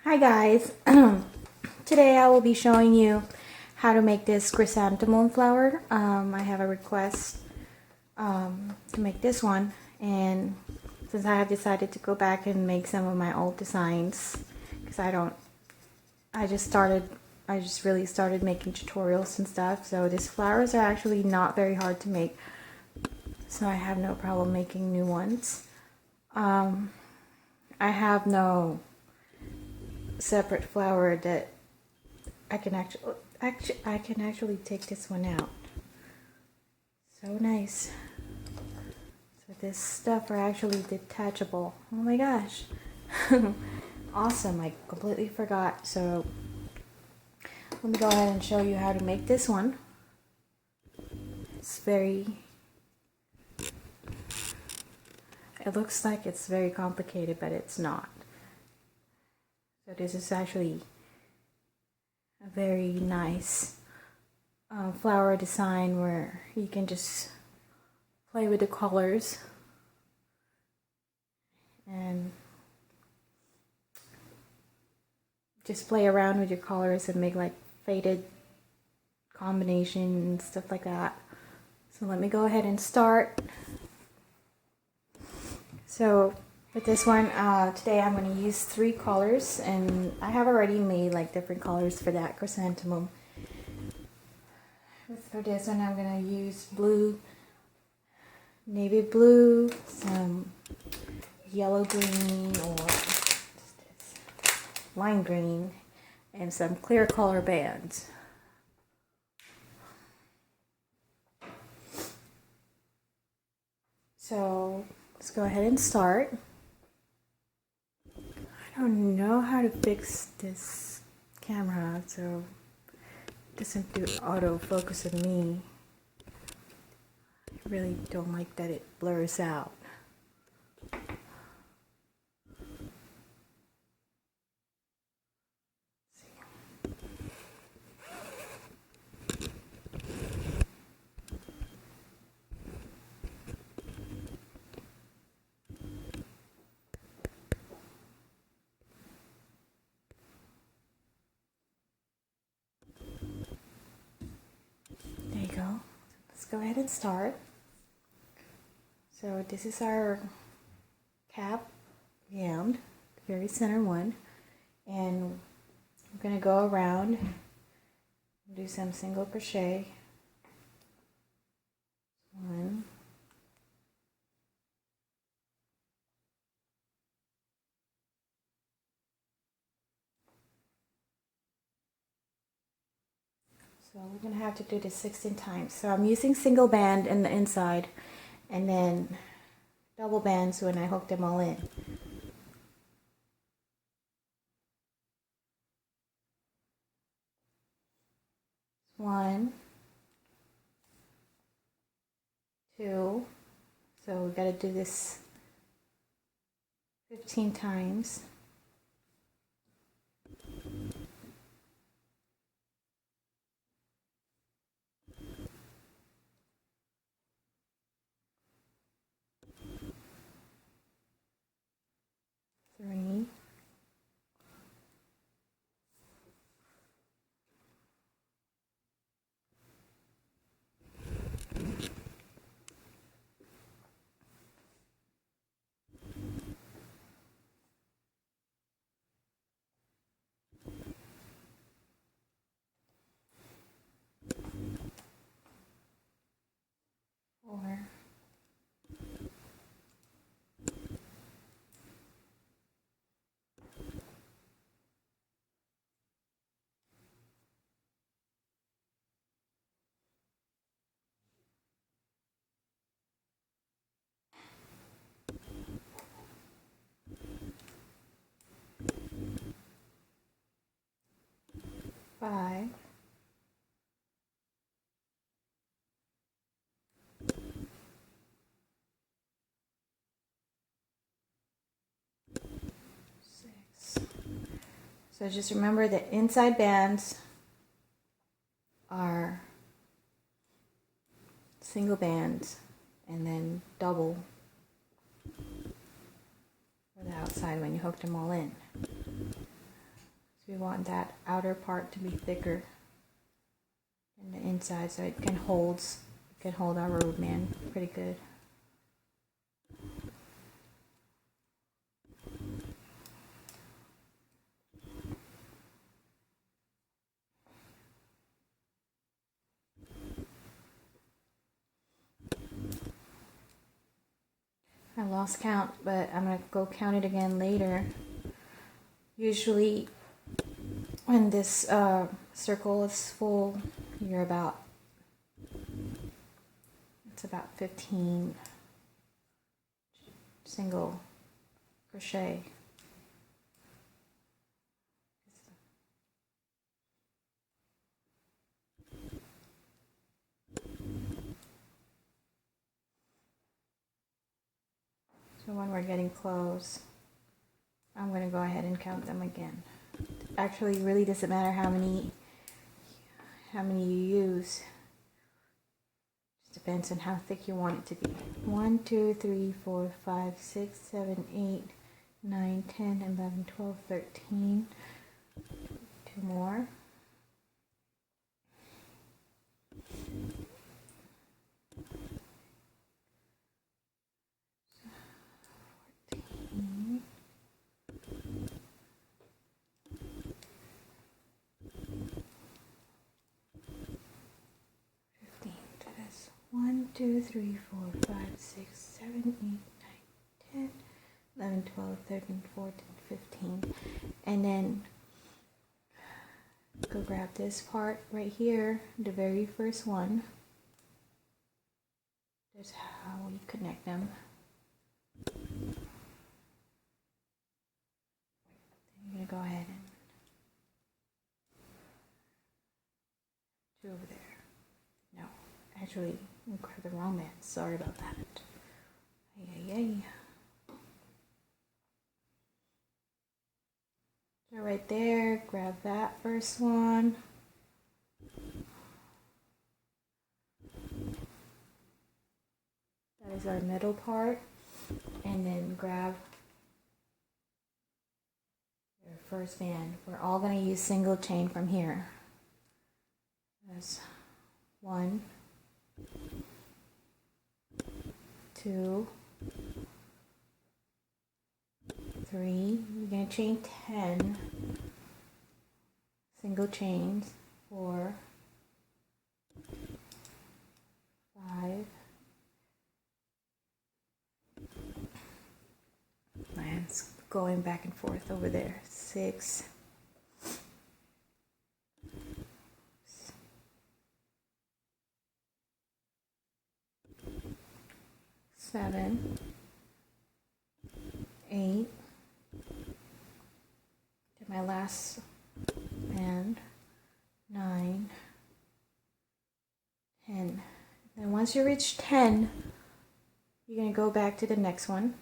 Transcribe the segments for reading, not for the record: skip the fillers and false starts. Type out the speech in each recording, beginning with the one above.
Hi guys, today I will be showing you how to make this chrysanthemum flower. I have a request to make this one, and since I have decided to go back and make some of my old designs, because I just really started making tutorials and stuff, so these flowers are actually not very hard to make, so I have no problem making new ones. I have no separate flower that I can actually take this one out. So nice. So this stuff are actually detachable. Oh my gosh. Awesome. I completely forgot. So let me go ahead and show you how to make this one. It looks like it's very complicated, but it's not. So this is actually a very nice flower design where you can just play with the colors and just play around with your colors and make like faded combinations, stuff like that. So let me go ahead and start. So with this one, today I'm going to use 3 colors, and I have already made like different colors for that chrysanthemum. For this one, I'm going to use blue, navy blue, some yellow green or lime green, and some clear color bands. So let's go ahead and start. I don't know how to fix this camera, so it doesn't do autofocus of me. I really don't like that it blurs out. There you go. Let's go ahead and start. So this is our cap band, the very center one, and I'm going to go around and do some single crochet. 1, so we're going to have to do this 16 times. So I'm using single band in the inside and then double bands when I hook them all in. 1, 2, so we got to do this 15 times. 3, 4, 5, 6. So just remember that inside bands are single bands and then double for the outside when you hook them all in. We want that outer part to be thicker than the inside, so it can hold our robe in pretty good. I lost count, but I'm gonna go count it again later. Usually when this circle is full, you're about, it's about 15 single crochet. So when we're getting close, I'm going to go ahead and count them again. Actually, it really doesn't matter how many you use. Just depends on how thick you want it to be. 1, 2, 3, 4, 5, 6, 7, 8, 9, 10, 11, 12, 13. 2 more. 1, 2, 3, 4, 5, 6, 7, 8, 9, 10, 11, 12, 13, 14, 15. And then go grab this part right here, the very first one. That's how we connect them. I'm going to go ahead and do over there. No, actually, I grabbed the wrong man. Sorry about that. So right there, grab that first one. That is our middle part. And then grab your first band. We're all going to use single chain from here. That's 1, 2, 3. You're going to chain 10 single chains. 4, 5. It's going back and forth over there. 6, 7, 8. Did my last band. 9, 10. And once you reach 10, you're going to go back to the next one.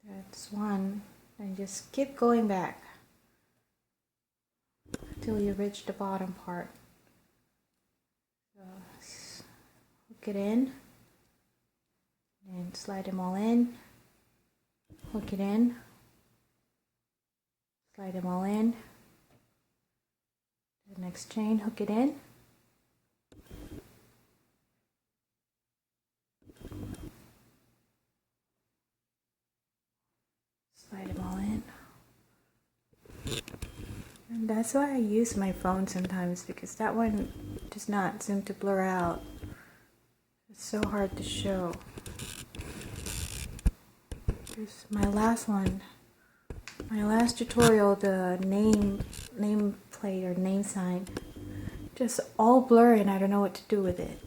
That's 1. And just keep going back until you reach the bottom part. So hook it in and slide them all in. Hook it in, slide them all in. The next chain, hook it in. Slide them all in. And that's why I use my phone sometimes, because that one does not seem to blur out. It's so hard to show. Here's my last one. My last tutorial, the name plate or name sign, just all blurry and I don't know what to do with it.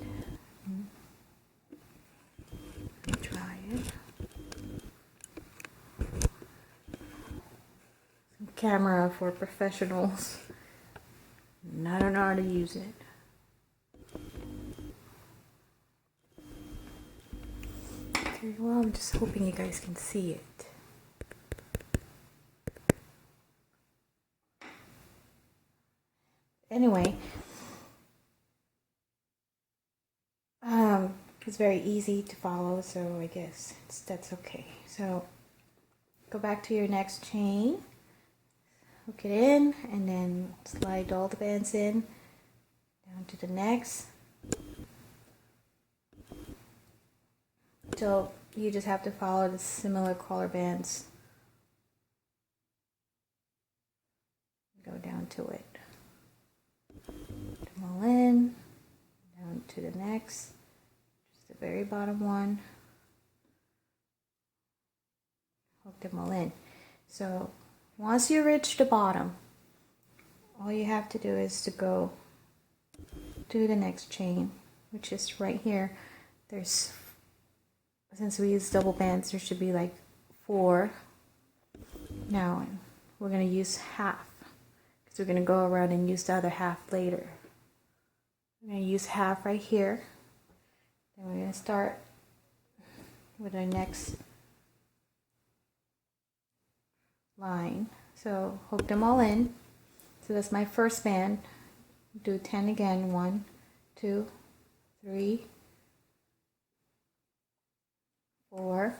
Let me try it. Some camera for professionals. And I don't know how to use it. Okay, well, I'm just hoping you guys can see it. Anyway, It's very easy to follow, so I guess that's okay. So go back to your next chain, hook it in, and then slide all the bands in down to the next. So you just have to follow the similar color bands. Go down to it. Put them all in, down to the next, just the very bottom one. Hook them all in. So once you reach the bottom, all you have to do is to go to the next chain, which is right here. There's, since we use double bands, there should be like 4. Now we're going to use half, because we're going to go around and use the other half later. We're going to use half right here. Then we're going to start with our next line. So hook them all in. So that's my first band. Do 10 again. 1, 2, 3, 4,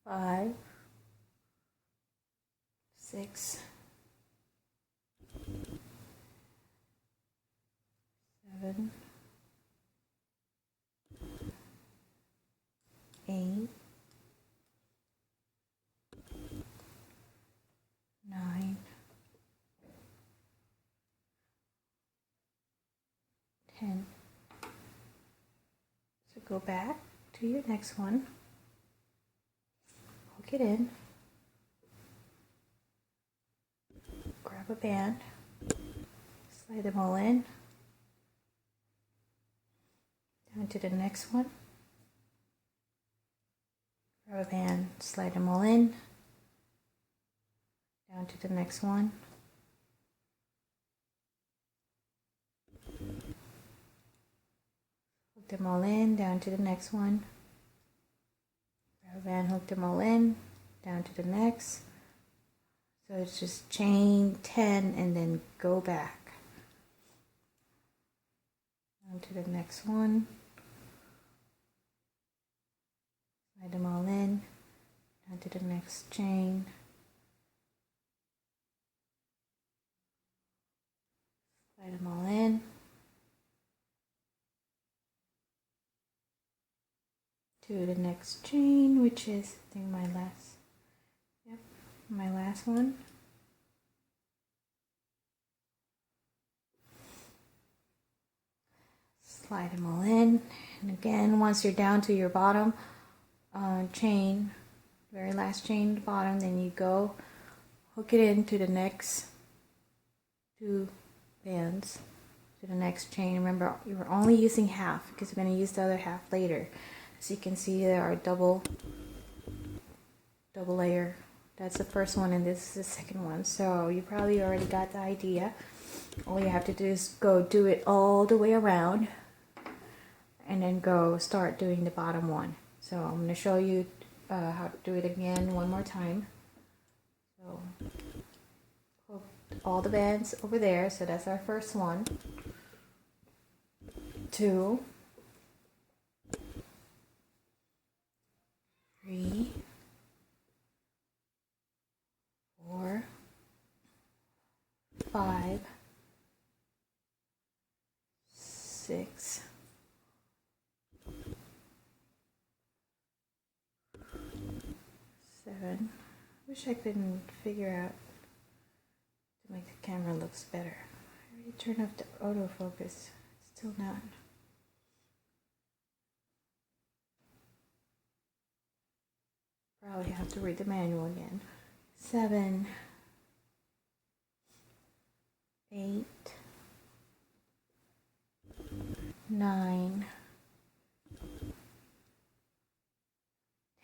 5, 6, 7, 8, 9, 10. So go back to your next one, hook it in, grab a band, slide them all in, down to the next one, grab a band, slide them all in, down to the next one, hook them all in, down to the next one, grab a band, hook them all in, down to the next. So it's just chain 10 and then go back down to the next one, slide them all in, down to the next chain, slide them all in, to the next chain, which is I think my last one. Slide them all in, and again, once you're down to your bottom chain, very last chain at the bottom, then you go hook it into the next 2 bands to the next chain. Remember, you're only using half because we're going to use the other half later. As you can see, there are double layer. That's the first one, and this is the second one. So you probably already got the idea. All you have to do is go do it all the way around, and then go start doing the bottom one. So I'm going to show you how to do it again one more time. So hook all the bands over there. So that's our first one. 2, 3, 4, 5, 6, 7. Wish I couldn't figure out to make the camera looks better. I already turned off the autofocus. Still not. Probably have to read the manual again. 7, 8, 9,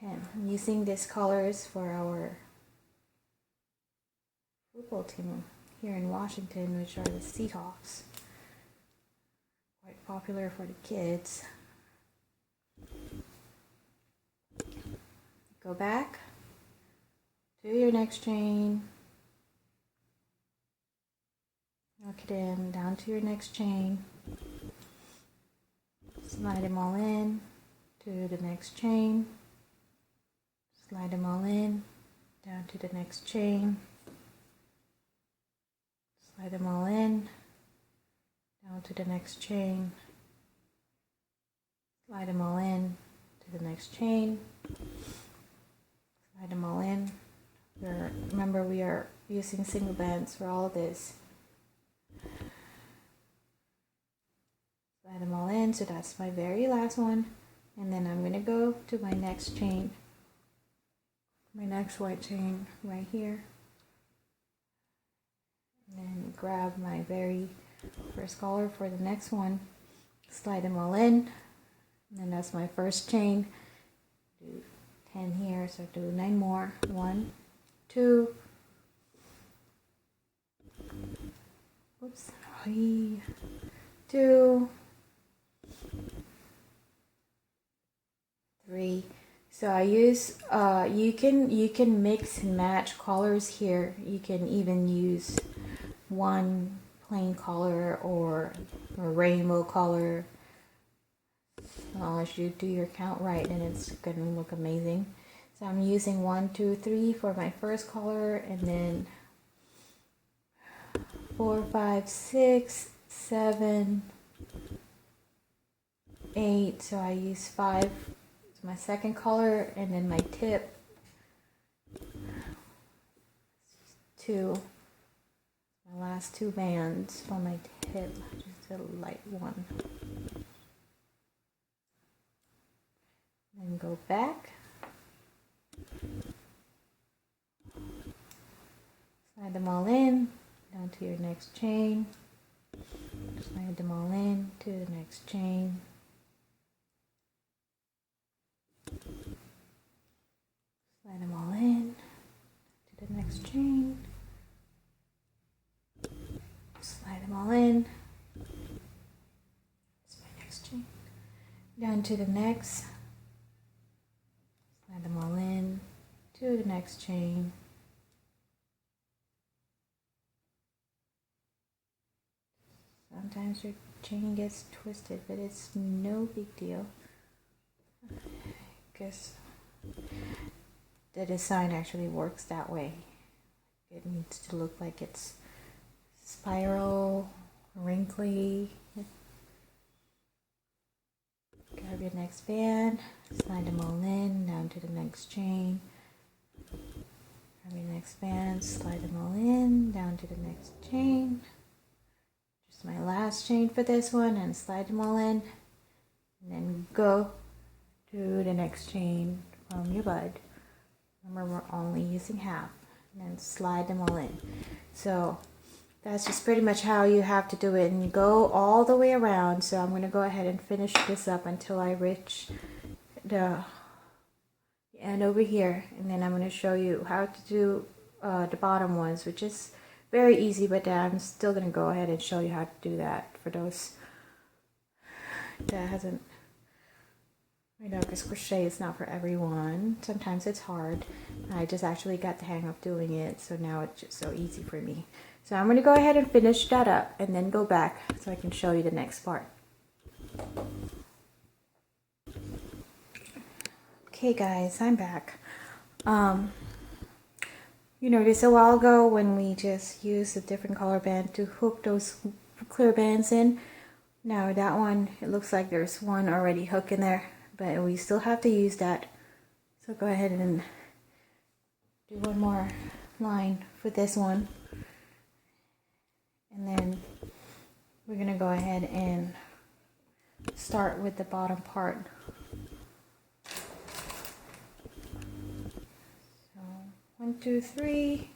10. I'm using these colors for our football team here in Washington, which are the Seahawks. Quite popular for the kids. Go back to your next chain, hook it in, down to your next chain, slide them all in to the next chain, slide them all in, down to the next chain, slide them all in, down to the next chain, slide them all in to the next chain, slide them all in. Remember, we are using single bands for all of this. Slide them all in, so that's my very last one. And then I'm going to go to my next chain, my next white chain right here. And then grab my very first color for the next one, slide them all in. And then that's my first chain. Do 10 here, so do 9 more. 1, 2, oops, 3, 2, 3. So I use you can mix and match colors here. You can even use one plain color or a rainbow color. As long as you do your count right, and it's gonna look amazing. So I'm using 1, 2, 3 for my first color, and then 4, 5, 6, 7, 8. So I use 5 as my second color, and then my tip 2. My last 2 bands for my tip, just a light one. Then go back, slide them all in, down to your next chain, slide them all in to the next chain, slide them all in to the next chain, slide them all in, that's my next chain, down to the next, slide them all in to the next chain, sometimes your chain gets twisted, but it's no big deal. I guess the design actually works that way. It needs to look like it's spiral, wrinkly. Grab your next band, slide them all in, down to the next chain. Grab your next band, slide them all in, down to the next chain. Just my last chain for this one, and slide them all in. And then go to the next chain from your bud. Remember, we're only using half. And then slide them all in. So that's just pretty much how you have to do it, and you go all the way around. So I'm going to go ahead and finish this up until I reach the end over here, and then I'm going to show you how to do the bottom ones, which is very easy, but I'm still going to go ahead and show you how to do that for those that hasn't, because crochet is not for everyone. Sometimes it's hard. I just actually got the hang of doing it, so now it's just so easy for me. So I'm going to go ahead and finish that up and then go back so I can show you the next part. Okay guys, I'm back. You noticed a while ago when we just used a different color band to hook those clear bands in. Now that one, it looks like there's one already hooked in there, but we still have to use that. So go ahead and do one more line for this one. And then we're going to go ahead and start with the bottom part. So 1, 2, 3.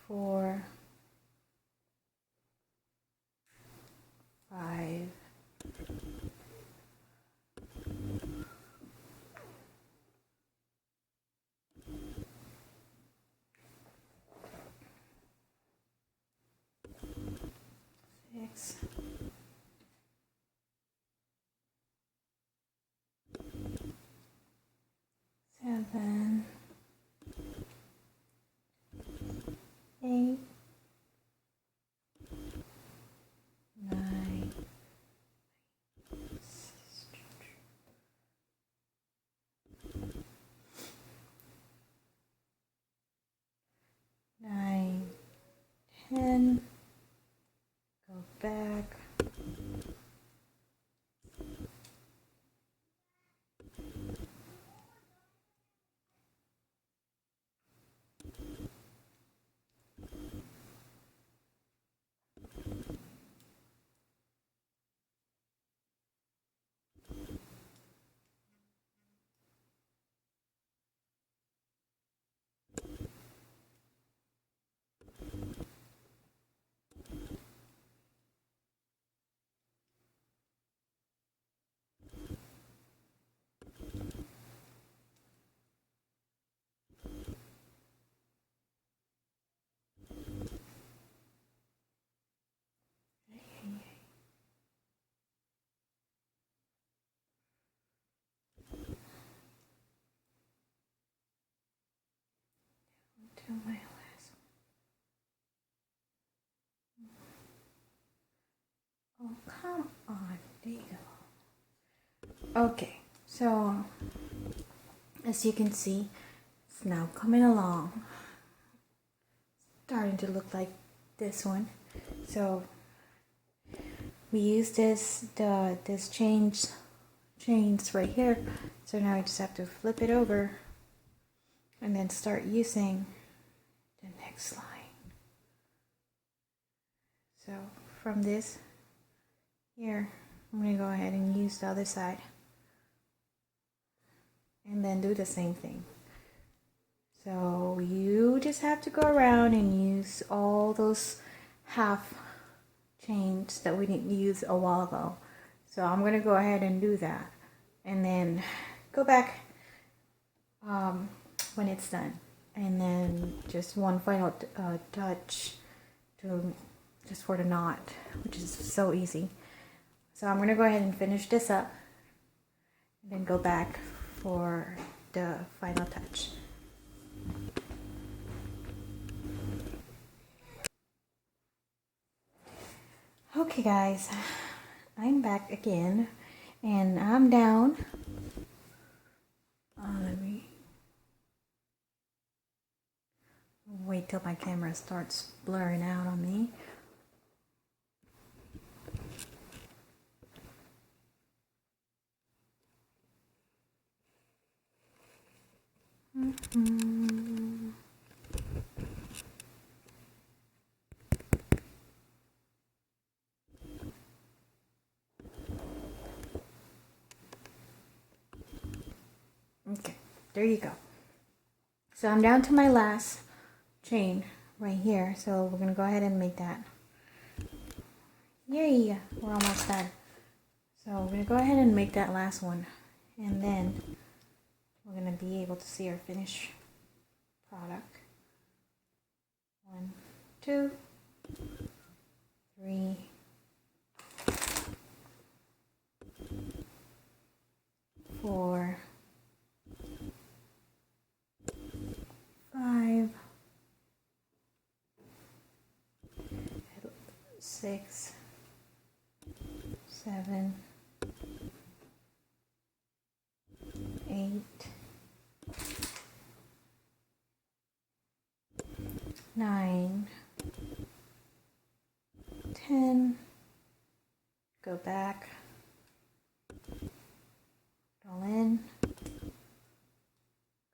4, 5, 6, 7, 8, to my last one. Oh, come on, there you go. Okay, so as you can see, it's now coming along, starting to look like this one. So we use this chains right here. So now I just have to flip it over and then start using the next line. So from this here, I'm going to go ahead and use the other side and then do the same thing. So you just have to go around and use all those half chains that we didn't use a while ago. So I'm going to go ahead and do that and then go back when it's done, and then just one final touch to just for the knot, which is so easy. So I'm going to go ahead and finish this up and then go back for the final touch. Okay guys, I'm back again and I'm down. Let me wait till my camera starts blurring out on me. Okay, there you go. So I'm down to my last chain right here. So we're gonna go ahead and make that. Yay, we're almost done. So we're gonna go ahead and make that last one, and then we're gonna be able to see our finished product. 1, 2, 3, 4, 5, 6, 7, 8, 9, 10, go back, all in,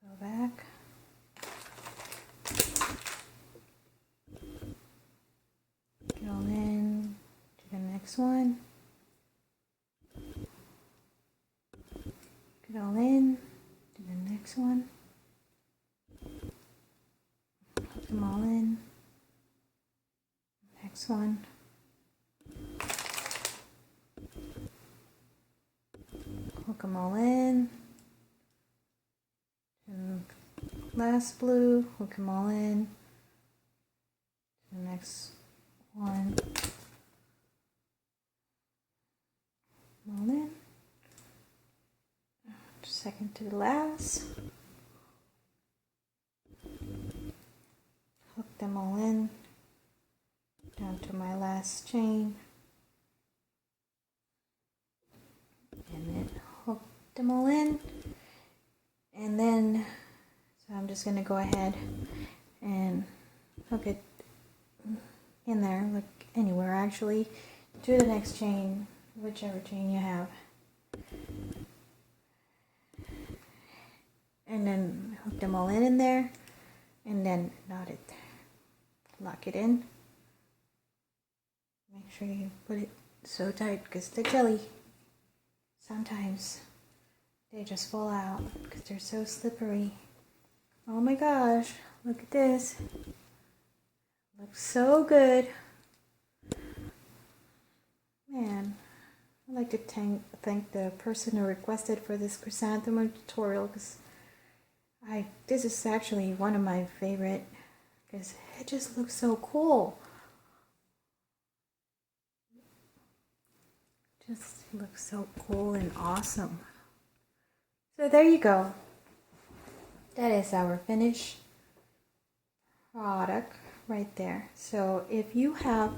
go back, go in to the next one, get all in to the next one, put them all in, next one, hook them all in, and last blue, hook them all in, the next one, all in, second to the last, hook them all in, down to my last chain, and then hook them all in, and then so I'm just going to go ahead and hook it in there, like anywhere actually, to the next chain, whichever chain you have, and then hook them all in there, and then knot it, lock it in. Make sure you put it so tight, because the jelly, sometimes they just fall out because they're so slippery. Oh my gosh, look at this. Looks so good. Man, I'd like to thank the person who requested for this chrysanthemum tutorial, because this is actually one of my favorite, because it just looks so cool. Just looks so cool and awesome. So there you go. That is our finished product right there. So if you have,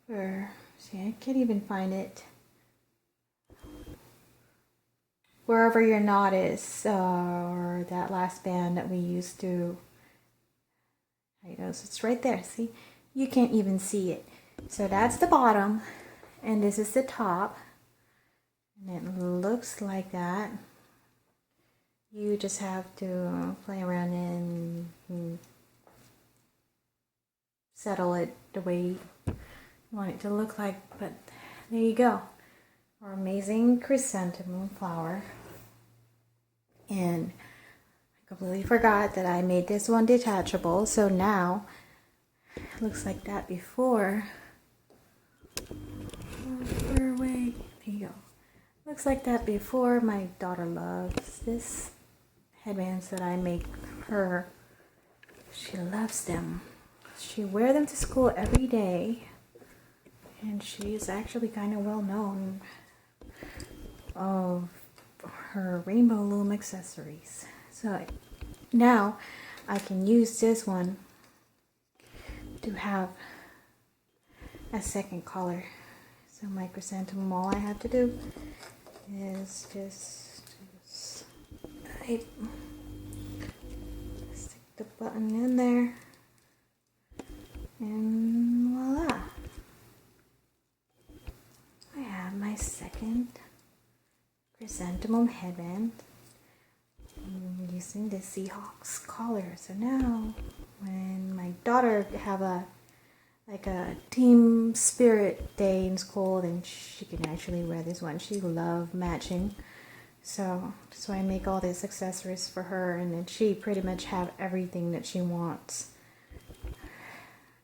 see, I can't even find it. Wherever your knot is, or that last band that we used to, so it's right there. See, you can't even see it. So that's the bottom, and this is the top, and it looks like that. You just have to play around and settle it the way you want it to look like. But there you go, our amazing chrysanthemum flower. And I completely forgot that I made this one detachable, so now it looks like that before. Far away. There you go. Looks like that before. My daughter loves this headbands that I make her. She loves them. She wears them to school every day, and she is actually kind of well known of her rainbow loom accessories. So now I can use this one to have a second color. So my chrysanthemum, all I have to do is just stick the button in there, and voila, I have my second chrysanthemum headband using the Seahawks collar. So now when my daughter have a team spirit day in school, then she can actually wear this one. She loves matching, so that's why I make all these accessories for her, and then she pretty much have everything that she wants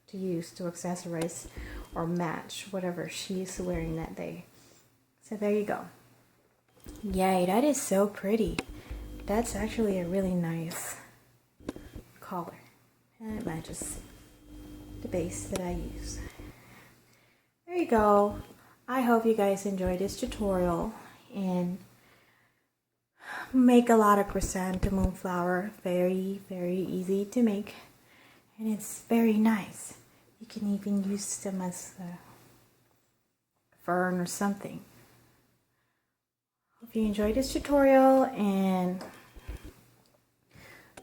to use to accessorize or match whatever she's wearing that day. So there you go. Yay, that is so pretty. That's actually a really nice collar, and it matches the base that I use. There you go. I hope you guys enjoyed this tutorial and make a lot of chrysanthemum flower. Very, very easy to make, and it's very nice. You can even use them as a fern or something. Hope you enjoyed this tutorial, and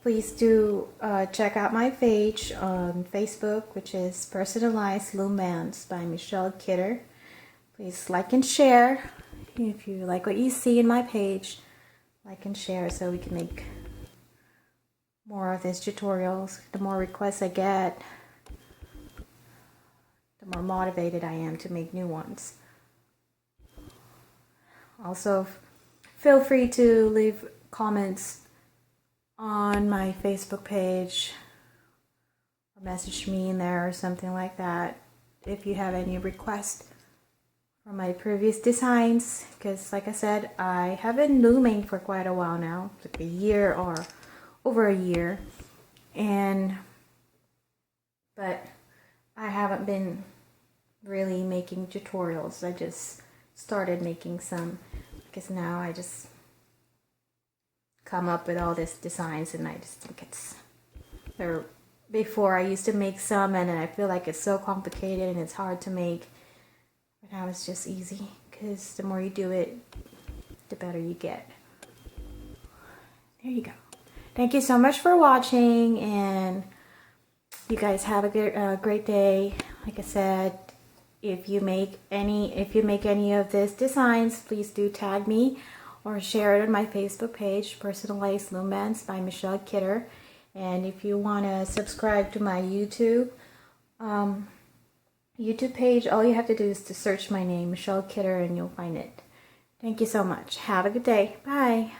please do check out my page on Facebook, which is Personalized Loom Bands by Michelle Kidder. Please like and share. If you like what you see in my page, like and share so we can make more of these tutorials. The more requests I get, the more motivated I am to make new ones. Also, feel free to leave comments on my Facebook page or message me in there or something like that if you have any requests from my previous designs, because like I said, I have been looming for quite a while now, like a year or over a year, but I haven't been really making tutorials. I just started making some because now I just come up with all these designs, and I just think before I used to make some and then I feel like it's so complicated and it's hard to make, but now it's just easy because the more you do it, the better you get. There you go. Thank you so much for watching, and you guys have a great day. Like I said, if you make any of these designs, please do tag me or share it on my Facebook page, Personalized Loom Bands by Michelle Kidder. And if you want to subscribe to my YouTube page, all you have to do is to search my name, Michelle Kidder, and you'll find it. Thank you so much. Have a good day. Bye.